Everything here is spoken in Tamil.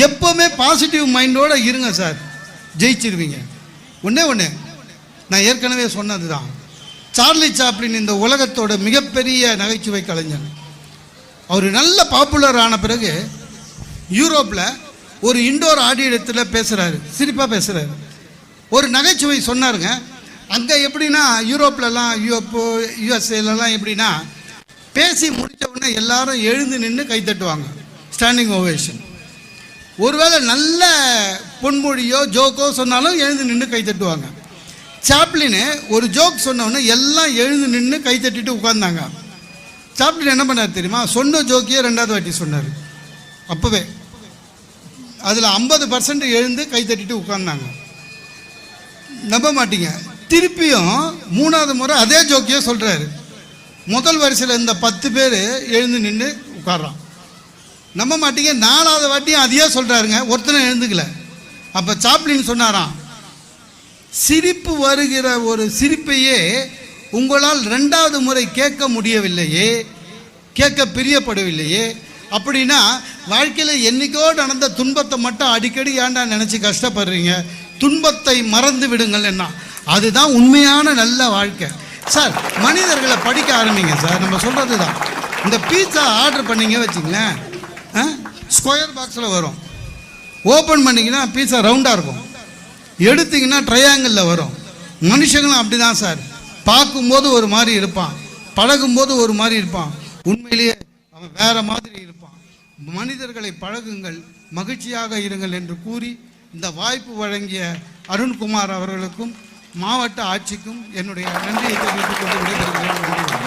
எப்போவுமே பாசிட்டிவ் மைண்டோட இருங்க சார், ஜெயிச்சிருவீங்க. ஒன்று நான் ஏற்கனவே சொன்னது தான், சார்லி சாப்ளின் இந்த உலகத்தோட மிகப்பெரிய நகைச்சுவை கலைஞர். அவர் நல்ல பாப்புலர் ஆன பிறகு யூரோப்பில் ஒரு இண்டோர் ஆடியத்தில் பேசுகிறாரு, சிரிப்பாக பேசுகிறாரு. ஒரு நகைச்சுவை சொன்னாருங்க. அங்கே எப்படின்னா யூரோப்லலாம் யூஎஸ்ஏலலாம் எப்படின்னா பேசி முடித்த உடனே எல்லாரும் எழுந்து நின்று கைத்தட்டுவாங்க, ஸ்டாண்டிங் ஓவேஷன். ஒருவேளை நல்ல பொன்மொழியோ ஜோக்கோ சொன்னாலும் எழுந்து நின்று கைத்தட்டுவாங்க. சாப்ளின் ஒரு ஜோக் சொன்னோடனே எல்லாம் எழுந்து நின்று கைத்தட்டிட்டு உட்கார்ந்தாங்க. சாப்ளின் என்ன பண்ணார் தெரியுமா? சொன்ன ஜோக்கியே 2வது வாட்டி சொன்னார். அப்போவே அதில் 50% எழுந்து கைத்தட்டிட்டு உட்கார்ந்தாங்க. நம்ப மாட்டீங்க, திருப்பியும் 3வது முறை அதே ஜோக்கியே சொல்கிறாரு. முதல் வரிசையில் இருந்த 10 பேர் எழுந்து நின்று உட்கார்றான். நம்ப மாட்டீங்க, 4வது வாட்டியும் அதையே சொல்கிறாருங்க, ஒருத்தனை எழுந்துக்கல. அப்போ சாப்ளின் சொன்னாராம், சிரிப்பு வருகிற ஒரு சிரிப்பையே உங்களால் 2வது முறை கேட்க முடியவில்லையே, கேட்க பிரியப்படவில்லையே, அப்படின்னா வாழ்க்கையில் என்றைக்கோ நடந்த துன்பத்தை மட்டும் அடிக்கடி ஏன்டா நினச்சி கஷ்டப்படுறீங்க, துன்பத்தை மறந்து விடுங்கள் என்ன, அதுதான் உண்மையான நல்ல வாழ்க்கை. சார், மனிதர்களை படிக்க ஆரம்பிங்க சார். நம்ம சொல்கிறது தான், இந்த பீட்சா ஆர்டர் பண்ணிங்க வச்சிங்களேன், ஸ்கொயர் பாக்ஸில் வரும். ஓப்பன் பண்ணிங்கன்னா பீட்சா ரவுண்டாக இருக்கும், எடுத்திங்கன்னா ட்ரையாங்கிளில் வரும். மனுஷங்களும் அப்படி தான் சார், பார்க்கும்போது ஒரு மாதிரி இருப்பான், பழகும்போது ஒரு மாதிரி இருப்பான், உண்மையிலேயே அவன் வேற மாதிரி இருப்பான். மனிதர்களை பழகுங்கள், மகிழ்ச்சியாக இருங்கள் என்று கூறி இந்த வாய்ப்பு வழங்கிய அருண்குமார் அவர்களுக்கும் மாவட்ட ஆட்சிக்கும் என்னுடைய நன்றியை தெரிவித்துக் கொண்டு விடைபெறுகிறேன்.